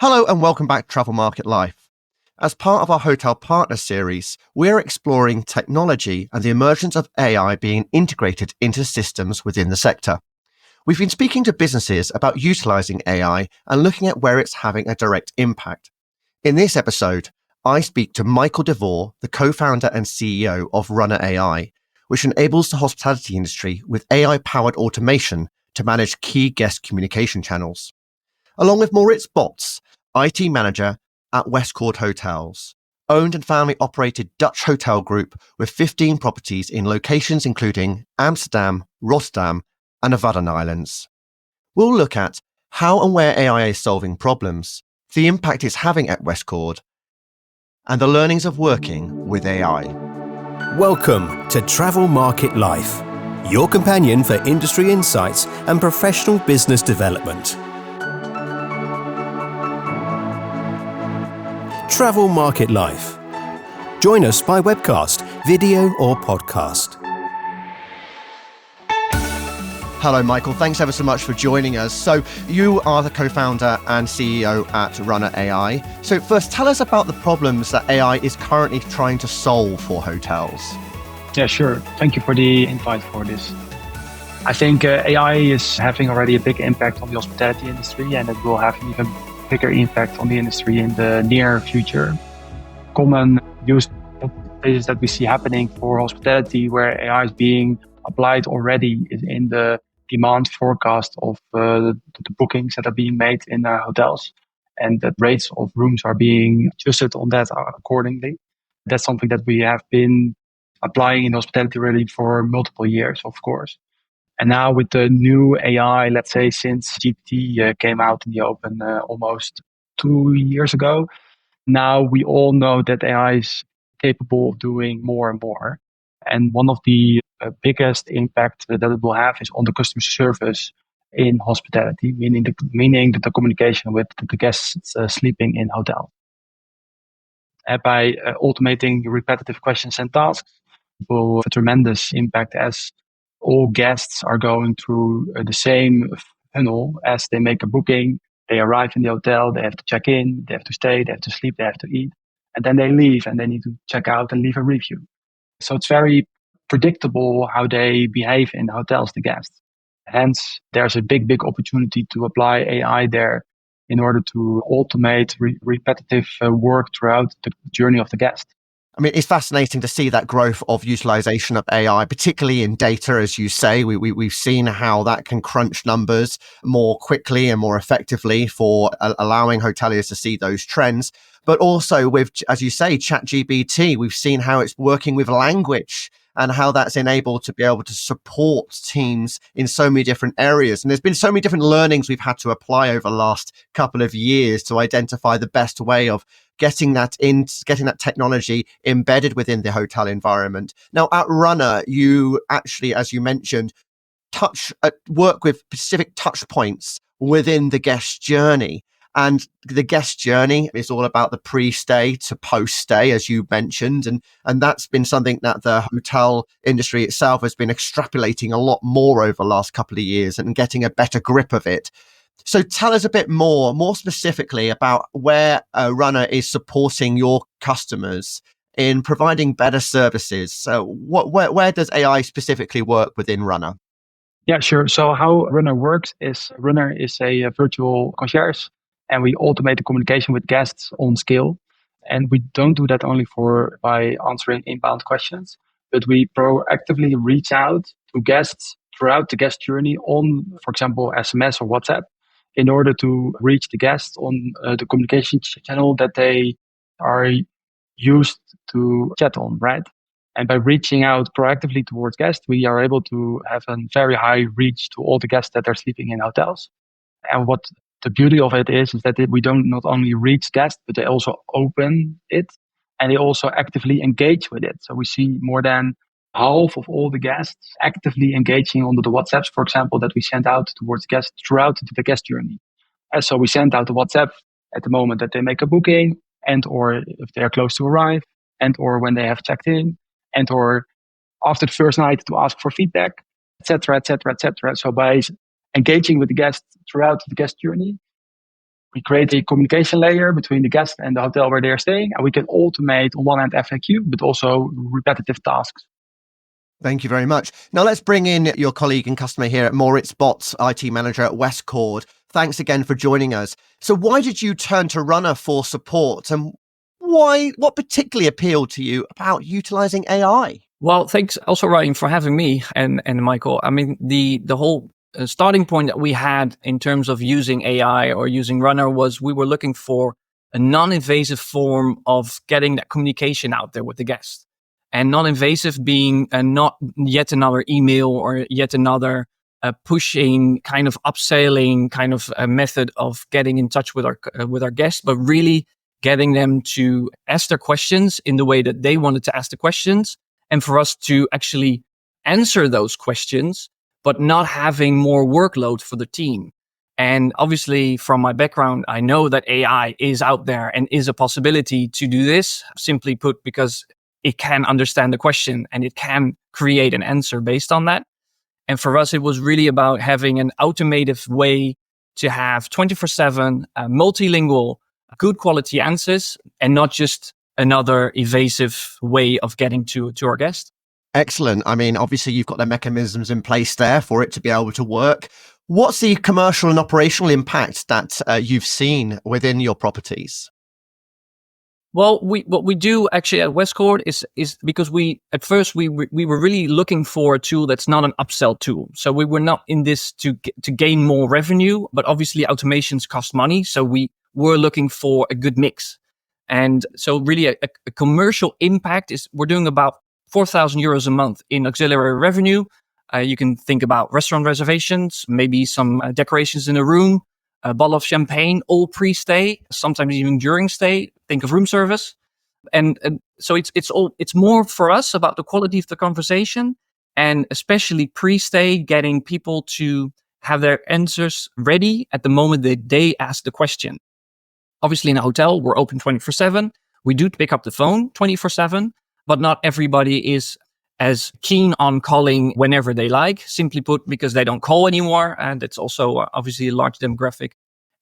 Hello and welcome back to Travel Market Life. As part of our Hotel Partner series, we're exploring technology and the emergence of AI being integrated into systems within the sector. We've been speaking to businesses about utilizing AI and looking at where it's having a direct impact. In this episode, I speak to Michiel de Vor, the co-founder and CEO of Runnr.ai, which enables the hospitality industry with AI-powered automation to manage key guest communication channels. Along with Maurits Bots, IT manager at WestCord Hotels, owned and family-operated Dutch hotel group with 15 properties in locations including Amsterdam, Rotterdam, and the Wadden Islands. We'll look at how and where AI is solving problems, the impact it's having at WestCord, and the learnings of working with AI. Welcome to Travel Market Life, your companion for industry insights and professional business development. Travel Market Life. Join us by webcast, video or podcast. Hello, Michiel. Thanks ever so much for joining us. So you are the co-founder and CEO at Runnr.ai. So first, tell us about the problems that AI is currently trying to solve for hotels. Yeah, sure. Thank you for the invite for this. I think AI is having already a big impact on the hospitality industry, and it will have an even bigger impact on the industry in the near future. Common use cases that we see happening for hospitality where AI is being applied already is in the demand forecast of the bookings that are being made in hotels, and that rates of rooms are being adjusted on that accordingly. That's something that we have been applying in hospitality really for multiple years, of course. And now with the new AI, let's say since GPT came out in the open almost 2 years ago, now we all know that AI is capable of doing more and more. And one of the biggest impact that it will have is on the customer service in hospitality, meaning the communication with the guests sleeping in hotel. By automating repetitive questions and tasks, it will have a tremendous impact as all guests are going through the same funnel as they make a booking. They arrive in the hotel, they have to check in, they have to stay, they have to sleep, they have to eat, and then they leave and they need to check out and leave a review. So it's very predictable how they behave in hotels, the guests. Hence, there's a big opportunity to apply AI there in order to automate repetitive work throughout the journey of the guest. I mean, it's fascinating to see that growth of utilization of AI, particularly in data, as you say. We've seen how that can crunch numbers more quickly and more effectively for allowing hoteliers to see those trends. But also with, as you say, ChatGPT, we've seen how it's working with language and how that's enabled to be able to support teams in so many different areas. And there's been so many different learnings we've had to apply over the last couple of years to identify the best way of getting that technology embedded within the hotel environment. Now, at Runnr, you actually, as you mentioned, work with specific touch points within the guest journey. And the guest journey is all about the pre-stay to post-stay, as you mentioned. And that's been something that the hotel industry itself has been extrapolating a lot more over the last couple of years and getting a better grip of it. So tell us a bit more specifically about where Runnr is supporting your customers in providing better services. So where does AI specifically work within Runnr? Yeah, sure. So how Runnr works is Runnr is a virtual concierge, and we automate the communication with guests on scale. And we don't do that only by answering inbound questions, but we proactively reach out to guests throughout the guest journey on, for example, SMS or WhatsApp, in order to reach the guests on the communication channel that they are used to chat on, right? And by reaching out proactively towards guests, we are able to have a very high reach to all the guests that are sleeping in hotels. And what the beauty of it is that we don't not only reach guests, but they also open it and they also actively engage with it. So we see more than half of all the guests actively engaging on the WhatsApps, for example, that we send out towards guests throughout the guest journey. And so we send out the WhatsApp at the moment that they make a booking, and or if they are close to arrive, and or when they have checked in, and or after the first night to ask for feedback, etc., etc., etc. So by engaging with the guests throughout the guest journey, We create a communication layer between the guest and the hotel where they're staying, and we can automate on one hand FAQ, but also repetitive tasks. Thank you very much. Now let's bring in your colleague and customer here at Maurits Bots, IT manager at WestCord. Thanks again for joining us. So why did you turn to Runnr for support, and what particularly appealed to you about utilizing AI? Well, thanks also, Ryan, for having me and Michael. I mean, the whole starting point that we had in terms of using AI or using Runnr was we were looking for a non-invasive form of getting that communication out there with the guest. And non-invasive being not yet another email or yet another pushing kind of upselling kind of a method of getting in touch with our guests, but really getting them to ask their questions in the way that they wanted to ask the questions, and for us to actually answer those questions, but not having more workload for the team. And obviously, from my background, I know that AI is out there and is a possibility to do this, simply put, because it can understand the question and it can create an answer based on that. And for us, it was really about having an automated way to have 24/7 multilingual, good quality answers, and not just another evasive way of getting to our guest. Excellent. I mean, obviously, you've got the mechanisms in place there for it to be able to work. What's the commercial and operational impact that you've seen within your properties? Well, what we do actually at WestCord is because at first we were really looking for a tool that's not an upsell tool. So we were not in this to gain more revenue, but obviously automations cost money. So we were looking for a good mix. And so really a commercial impact is we're doing about 4,000 euros a month in auxiliary revenue. You can think about restaurant reservations, maybe some decorations in a room, a bottle of champagne, all pre-stay, sometimes even during stay. Think of room service. And so it's more for us about the quality of the conversation, and especially pre-stay, getting people to have their answers ready at the moment that they ask the question. Obviously, in a hotel, we're open 24/7. We do pick up the phone 24/7, but not everybody is as keen on calling whenever they like, simply put, because they don't call anymore. And it's also obviously a large demographic.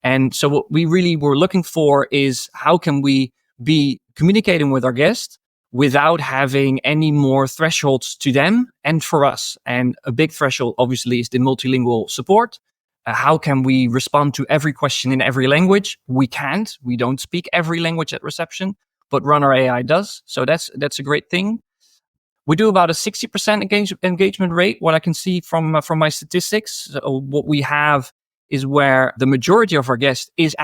And so what we really were looking for is how can we be communicating with our guests without having any more thresholds to them and for us. And a big threshold, obviously, is the multilingual support. How can we respond to every question in every language? We can't. We don't speak every language at reception, but Runnr.ai does. So that's a great thing. We do about a 60% engagement rate, what I can see from my statistics. So what we have is where the majority of our guests is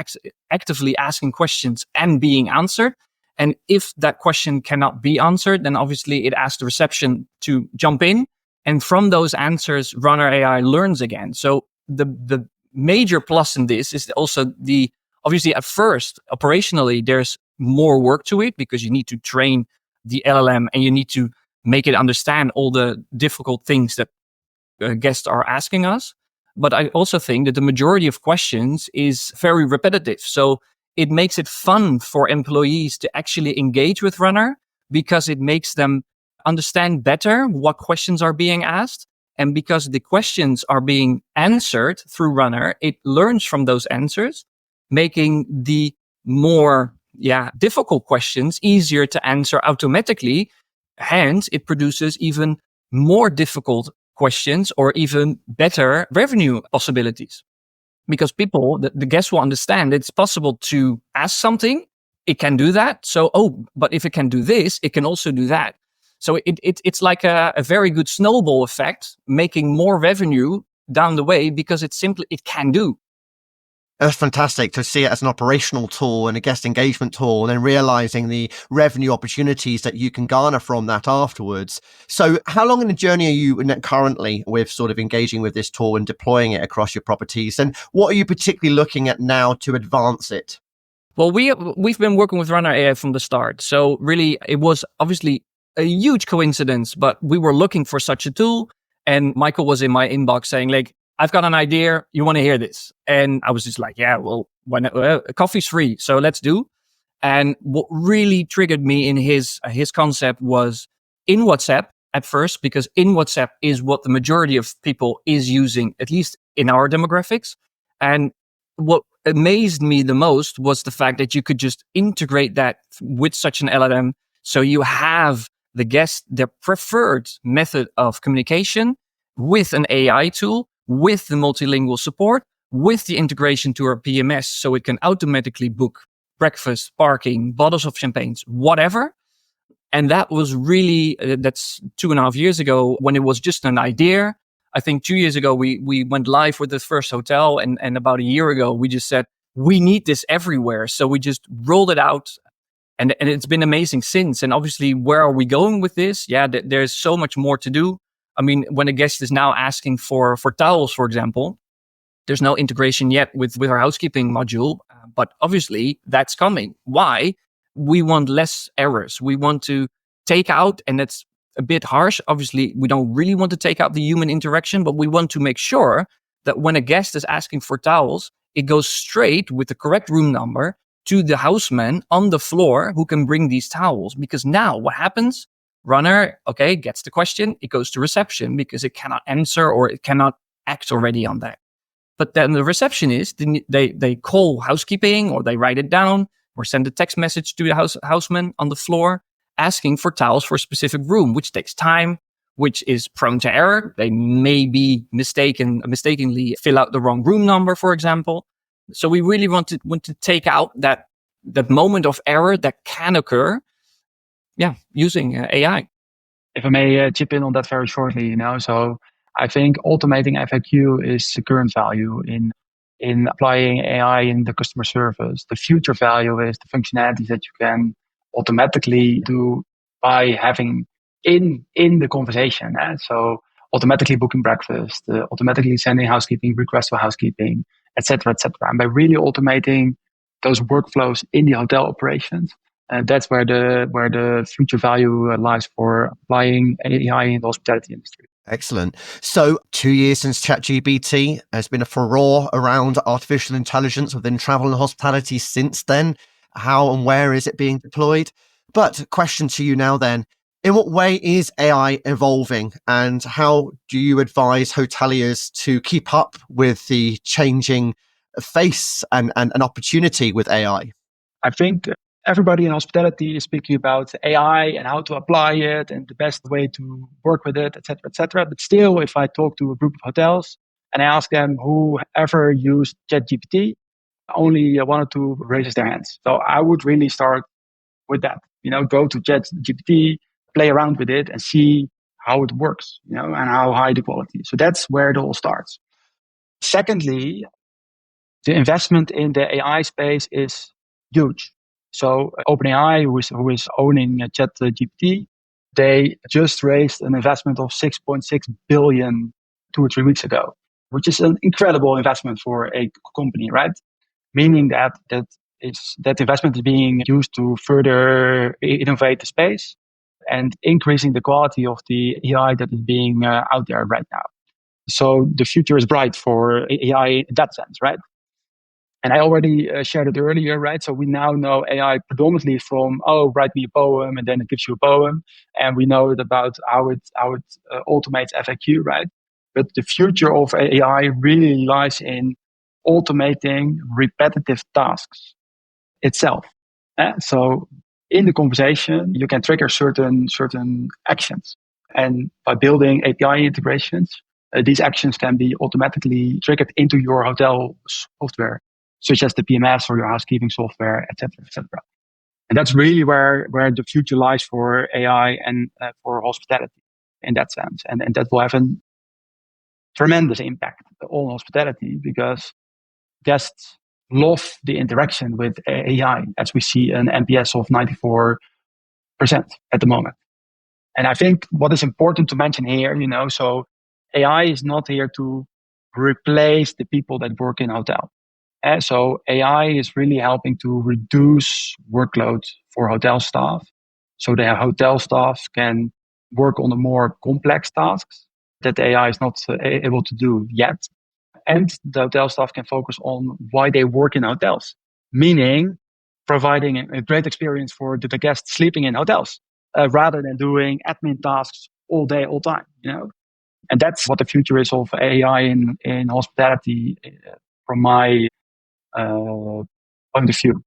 actively asking questions and being answered. And if that question cannot be answered, then obviously it asks the reception to jump in. And from those answers, Runnr.ai learns again. So the major plus in this is also obviously at first, operationally, there's more work to it because you need to train the LLM and you need to make it understand all the difficult things that guests are asking us. But I also think that the majority of questions is very repetitive. So it makes it fun for employees to actually engage with Runnr because it makes them understand better what questions are being asked. And because the questions are being answered through Runnr, it learns from those answers, making the more difficult questions easier to answer automatically. Hence, it produces even more difficult questions or even better revenue possibilities. Because the guests will understand it's possible to ask something, it can do that. So, but if it can do this, it can also do that. So it's like a very good snowball effect, making more revenue down the way because it can do. That's fantastic to see it as an operational tool and a guest engagement tool, and then realizing the revenue opportunities that you can garner from that afterwards. So how long in the journey are you currently with sort of engaging with this tool and deploying it across your properties? And what are you particularly looking at now to advance it? Well, we've been working with Runnr.ai from the start. So really, it was obviously a huge coincidence, but we were looking for such a tool. And Michael was in my inbox saying, like, I've got an idea. You want to hear this? And I was just like, yeah, well, why not? Coffee's free, so let's do. And what really triggered me in his concept was in WhatsApp at first, because in WhatsApp is what the majority of people is using, at least in our demographics. And what amazed me the most was the fact that you could just integrate that with such an LLM. So you have the guest, their preferred method of communication with an AI tool, with the multilingual support, with the integration to our PMS. So it can automatically book breakfast, parking, bottles of champagnes, whatever. And that was really, that's 2.5 years ago when it was just an idea. I think 2 years ago, we went live with the first hotel. And about a year ago, we just said, we need this everywhere. So we just rolled it out. And it's been amazing since. And obviously, where are we going with this? Yeah, there's so much more to do. I mean, when a guest is now asking for towels, for example, there's no integration yet with our housekeeping module. But obviously, that's coming. Why? We want less errors. We want to take out, and that's a bit harsh. Obviously, we don't really want to take out the human interaction, but we want to make sure that when a guest is asking for towels, it goes straight with the correct room number to the houseman on the floor who can bring these towels. Because now what happens? Runnr, okay, gets the question. It goes to reception because it cannot answer or it cannot act already on that. But then the receptionist, they call housekeeping or they write it down or send a text message to the houseman on the floor asking for towels for a specific room, which takes time, which is prone to error. They may be mistakenly fill out the wrong room number, for example. So we really want to take out that moment of error that can occur, using AI. If I may chip in on that very shortly, so I think automating FAQ is the current value in applying AI in the customer service. The future value is the functionalities that you can automatically do by having in the conversation. So automatically booking breakfast, automatically sending housekeeping requests for housekeeping, etc., etc. And by really automating those workflows in the hotel operations, that's where the future value lies for applying AI in the hospitality industry. Excellent. So 2 years since ChatGPT, has been a furore around artificial intelligence within travel and hospitality since then. How and where is it being deployed? But question to you now then, in what way is AI evolving and how do you advise hoteliers to keep up with the changing face and opportunity with AI? I think everybody in hospitality is speaking about AI and how to apply it and the best way to work with it, etc., etc. But still, if I talk to a group of hotels and I ask them who ever used ChatGPT, only one or two raises their hands. So I would really start with that. Go to ChatGPT, play around with it, and see how it works. And how high the quality. So that's where it all starts. Secondly, the investment in the AI space is huge. So OpenAI, who is owning ChatGPT, they just raised an investment of 6.6 billion 2 or 3 weeks ago, which is an incredible investment for a company, right? Meaning that investment is being used to further innovate the space and increasing the quality of the AI that is being out there right now. So the future is bright for AI in that sense, right? And I already shared it earlier, right? So we now know AI predominantly from, write me a poem, and then it gives you a poem. And we know it about how it automates FAQ, right? But the future of AI really lies in automating repetitive tasks itself. So in the conversation, you can trigger certain actions. And by building API integrations, these actions can be automatically triggered into your hotel software, such as the PMS or your housekeeping software, etc., etc. And that's really where the future lies for AI and for hospitality in that sense. And that will have a tremendous impact on hospitality because guests love the interaction with AI, as we see an NPS of 94% at the moment. And I think what is important to mention here, so AI is not here to replace the people that work in hotel. So AI is really helping to reduce workload for hotel staff so the hotel staff can work on the more complex tasks that AI is not able to do yet. And the hotel staff can focus on why they work in hotels, meaning providing a great experience for the guests sleeping in hotels rather than doing admin tasks all day, all time, And that's what the future is of AI in hospitality from my point of view.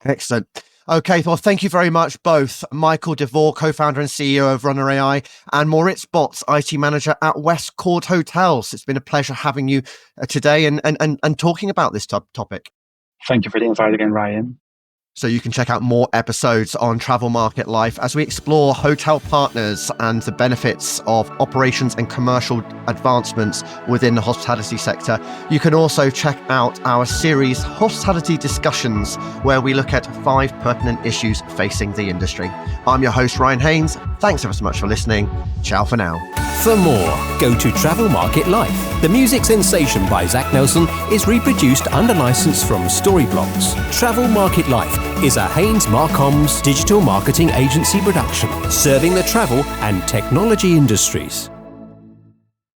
Excellent. Okay, well, thank you very much both, Michiel de Vor, co-founder and CEO of Runnr.ai, and Maurits Bots, IT manager at WestCord Hotels. It's been a pleasure having you today and talking about this topic. Thank you for the invite again, Ryan. So you can check out more episodes on Travel Market Life as we explore hotel partners and the benefits of operations and commercial advancements within the hospitality sector. You can also check out our series Hospitality Discussions, where we look at 5 pertinent issues facing the industry. I'm your host, Ryan Haynes. Thanks ever so much for listening. Ciao for now. For more, go to Travel Market Life. The music Sensation by Zach Nelson is reproduced under license from Storyblocks. Travel Market Life is a Haynes Marcoms digital marketing agency production, serving the travel and technology industries.